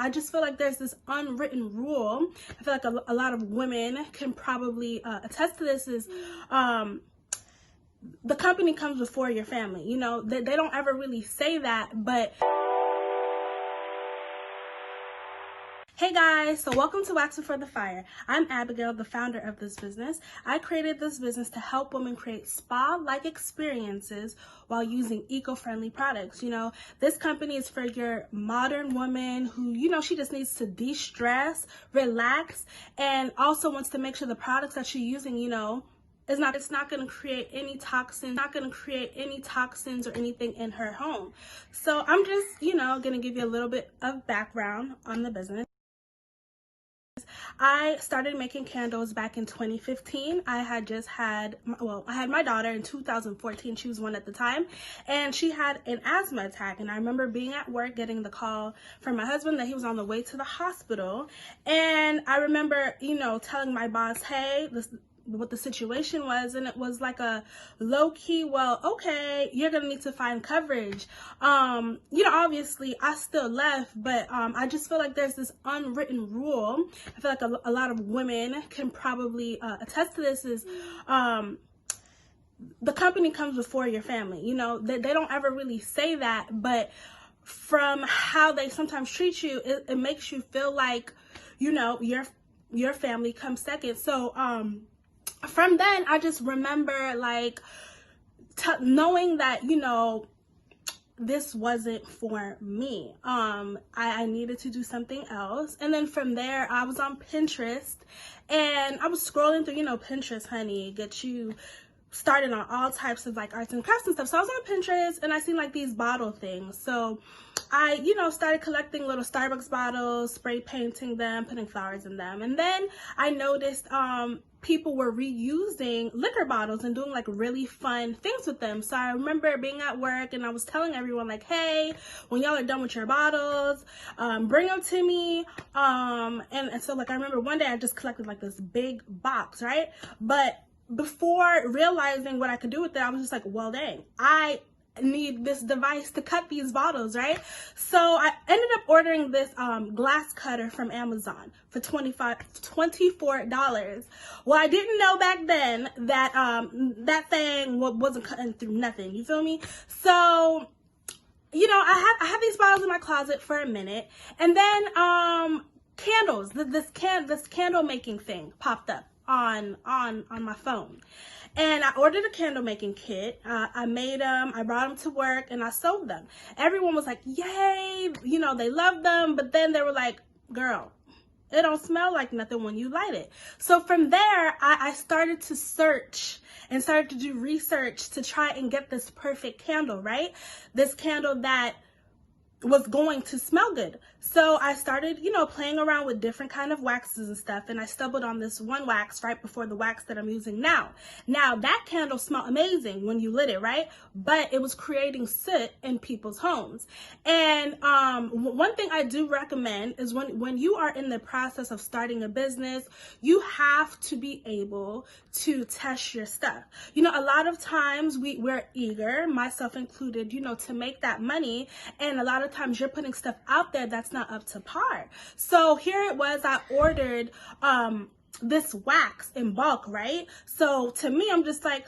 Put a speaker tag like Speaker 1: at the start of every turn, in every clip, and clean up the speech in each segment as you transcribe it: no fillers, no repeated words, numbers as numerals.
Speaker 1: I just feel like there's this unwritten rule. I feel like a lot of women can probably attest to this is the company comes before your family. You know, they don't ever really say that, but hey guys, so welcome to Waxing for the Fire. I'm Abigail, the founder of this business. I created this business to help women create spa-like experiences while using eco-friendly products. You know, this company is for your modern woman who, you know, she just needs to de-stress, relax, and also wants to make sure the products that she's using, you know, it's not going to create any toxins, or anything in her home. So I'm just, you know, going to give you a little bit of background on the business. I started making candles back in 2015. I had my daughter in 2014. She was one at the time, and she had an asthma attack. And I remember being at work, getting the call from my husband that he was on the way to the hospital. And I remember, you know, telling my boss, hey, what the situation was, and it was like a low-key, well, okay, you're gonna need to find coverage. You know, obviously I still left, but I just feel like there's this unwritten rule. I feel like a lot of women can probably attest to this is the company comes before your family. You know, they don't ever really say that, but from how they sometimes treat you, it makes you feel like, you know, your family comes second. So from then, I just remember like knowing that, you know, this wasn't for me. I needed to do something else. And then from there, I was on Pinterest and I was scrolling through, you know, Pinterest, honey, get you started on all types of like arts and crafts and stuff. So I was on Pinterest and I seen like these bottle things. So I, you know, started collecting little Starbucks bottles, spray painting them, putting flowers in them. And then I noticed people were reusing liquor bottles and doing like really fun things with them. So I remember being at work and I was telling everyone like, hey, when y'all are done with your bottles, bring them to me. And so like I remember one day I just collected like this big box, right? But before realizing what I could do with it, I was just like, well, dang, I need this device to cut these bottles, right? So I ended up ordering this glass cutter from Amazon for $24. Well, I didn't know back then that that thing wasn't cutting through nothing. You feel me? So, you know, I had these bottles in my closet for a minute, and then candles. This candle making thing popped up on my phone, and I ordered a candle making kit. I made them, I brought them to work, and I sold them. Everyone was like, yay, you know, they loved them, but then they were like, girl, it don't smell like nothing when you light it. So from there, I started to search and started to do research to try and get this perfect candle, right? This candle that was going to smell good. So I started, you know, playing around with different kind of waxes and stuff, and I stumbled on this one wax right before the wax that I'm using now. Now that candle smelled amazing when you lit it, right? But it was creating soot in people's homes. And one thing I do recommend is when you are in the process of starting a business, you have to be able to test your stuff. You know, a lot of times we're eager, myself included, you know, to make that money, and a lot of times you're putting stuff out there that's not up to par. So here it was, I ordered this wax in bulk, right? So to me, I'm just like,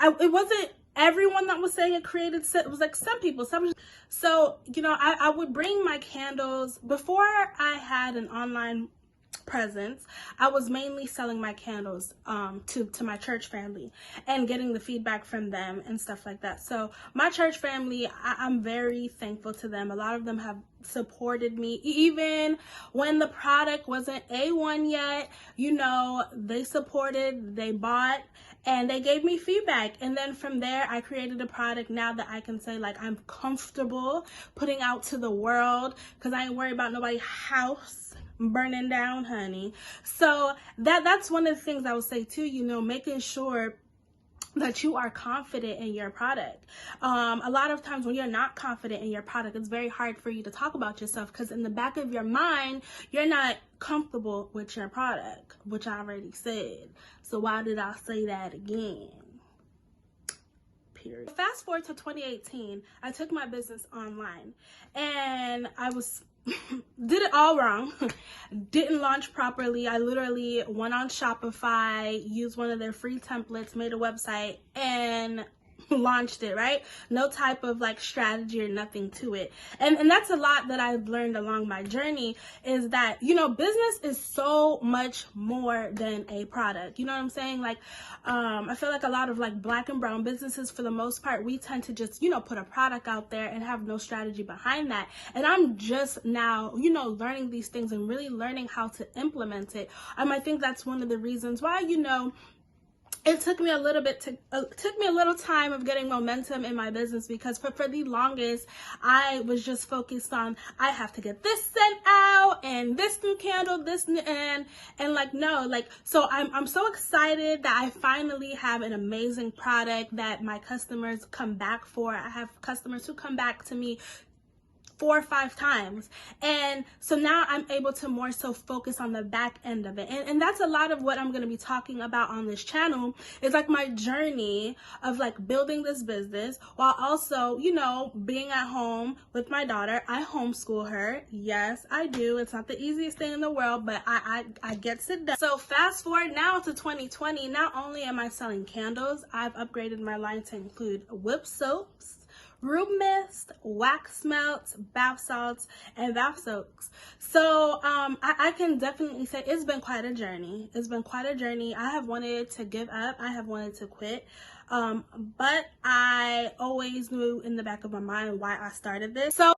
Speaker 1: it wasn't everyone that was saying it created, it was like some people. So, you know, I would bring my candles. Before I had an online presence, I was mainly selling my candles to my church family and getting the feedback from them and stuff like that. So my church family, I'm very thankful to them. A lot of them have supported me even when the product wasn't A1 yet. You know, they supported, they bought, and they gave me feedback. And then from there, I created a product now that I can say like I'm comfortable putting out to the world, because I ain't worried about nobody's house burning down, honey. So that's one of the things I would say too, you know, making sure that you are confident in your product. A lot of times when you're not confident in your product, it's very hard for you to talk about yourself, because in the back of your mind, you're not comfortable with your product, which I already said. So why did I say that again? Period. Fast forward to 2018, I took my business online, and I was did it all wrong. Didn't launch properly. I literally went on Shopify, used one of their free templates, made a website, and launched it, right? No type of like strategy or nothing to it. And that's a lot that I've learned along my journey, is that, you know, business is so much more than a product. You know what I'm saying? Like, I feel like a lot of like Black and brown businesses, for the most part, we tend to just, you know, put a product out there and have no strategy behind that. And I'm just now, you know, learning these things and really learning how to implement it. I think that's one of the reasons why, you know, it took me a little time of getting momentum in my business, because for the longest I was just focused on, I have to get this sent out and this new candle, and like, no, like, so I'm so excited that I finally have an amazing product that my customers come back for. I have customers who come back to me 4 or 5 times, and so now I'm able to more so focus on the back end of it, and that's a lot of what I'm going to be talking about on this channel, is like my journey of like building this business while also, you know, being at home with my daughter. I homeschool her. Yes, I do. It's not the easiest thing in the world, but I get it done. So fast forward now to 2020. Not only am I selling candles, I've upgraded my line to include whip soaps, room mist, wax melts, bath salts, and bath soaks. So I can definitely say it's been quite a journey. It's been quite a journey. I have wanted to give up. I have wanted to quit. But I always knew in the back of my mind why I started this. So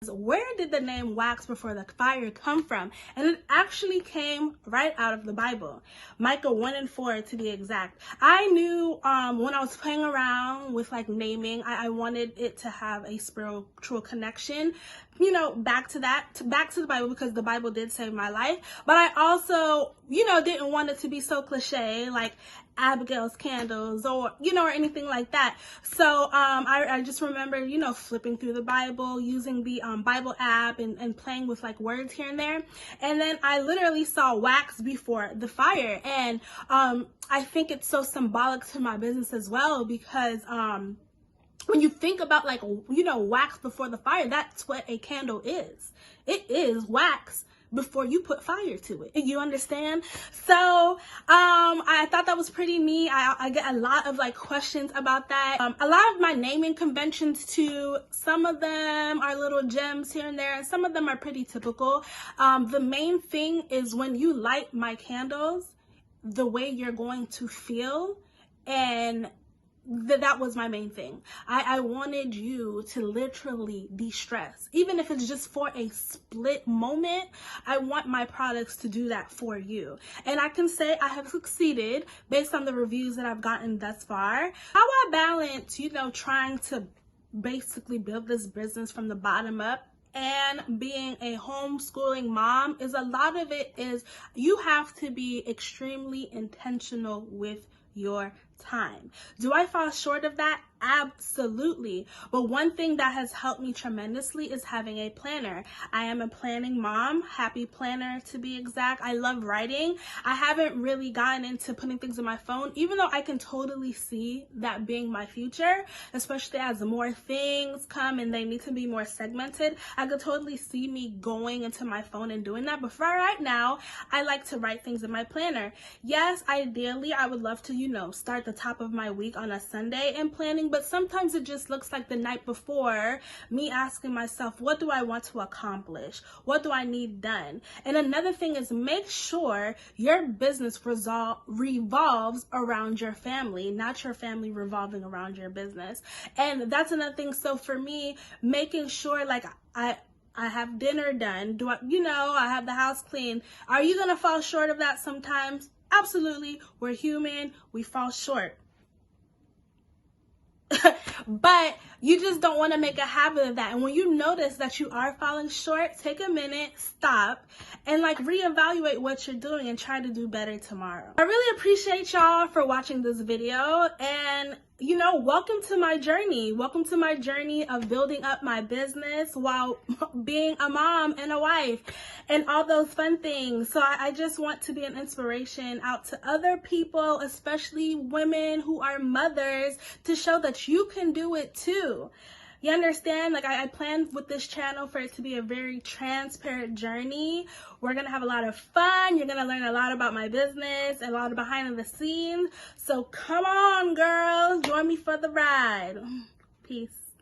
Speaker 1: where did the name Wax Before the Fire come from? And it actually came right out of the Bible, Micah 1:4 to be exact. I knew when I was playing around with like naming, I wanted it to have a spiritual connection, you know, back to the Bible, because the Bible did save my life. But I also, you know, didn't want it to be so cliche, like Abigail's candles, or, you know, or anything like that. So I just remember, you know, flipping through the Bible, using the Bible app, and playing with like words here and there. And then I literally saw wax before the fire, and I think it's so symbolic to my business as well, because when you think about, like, you know, wax before the fire, that's what a candle is. It is wax before you put fire to it. You understand? So I thought that was pretty neat. I get a lot of like questions about that. A lot of my naming conventions too, some of them are little gems here and there, and some of them are pretty typical. The main thing is, when you light my candles, the way you're going to feel, and that was my main thing. I wanted you to literally de-stress, even if it's just for a split moment. I want my products to do that for you, and I can say I have succeeded based on the reviews that I've gotten thus far. How I balance, you know, trying to basically build this business from the bottom up and being a homeschooling mom, is a lot of it is you have to be extremely intentional with your time. Do I fall short of that? Absolutely. But one thing that has helped me tremendously is having a planner. I am a planning mom, happy planner to be exact. I love writing. I haven't really gotten into putting things in my phone, even though I can totally see that being my future, especially as more things come and they need to be more segmented. I could totally see me going into my phone and doing that. But for right now, I like to write things in my planner. Yes, ideally, I would love to, you know, start the top of my week on a Sunday in planning, but sometimes it just looks like the night before, me asking myself, what do I want to accomplish? What do I need done? And another thing is, make sure your business revolves around your family, not your family revolving around your business. And that's another thing. So for me, making sure like I have dinner done. Do I, you know, I have the house clean. Are you going to fall short of that sometimes? Absolutely. We're human. We fall short. But you just don't want to make a habit of that. And when you notice that you are falling short, take a minute, stop, and like reevaluate what you're doing and try to do better tomorrow. I really appreciate y'all for watching this video, and you know, welcome to my journey. Welcome to my journey of building up my business while being a mom and a wife and all those fun things. So I just want to be an inspiration out to other people, especially women who are mothers, to show that you can do it too. You understand? Like, I planned with this channel for it to be a very transparent journey. We're gonna have a lot of fun. You're gonna learn a lot about my business, a lot of behind the scenes. So come on, girls, join me for the ride. Peace.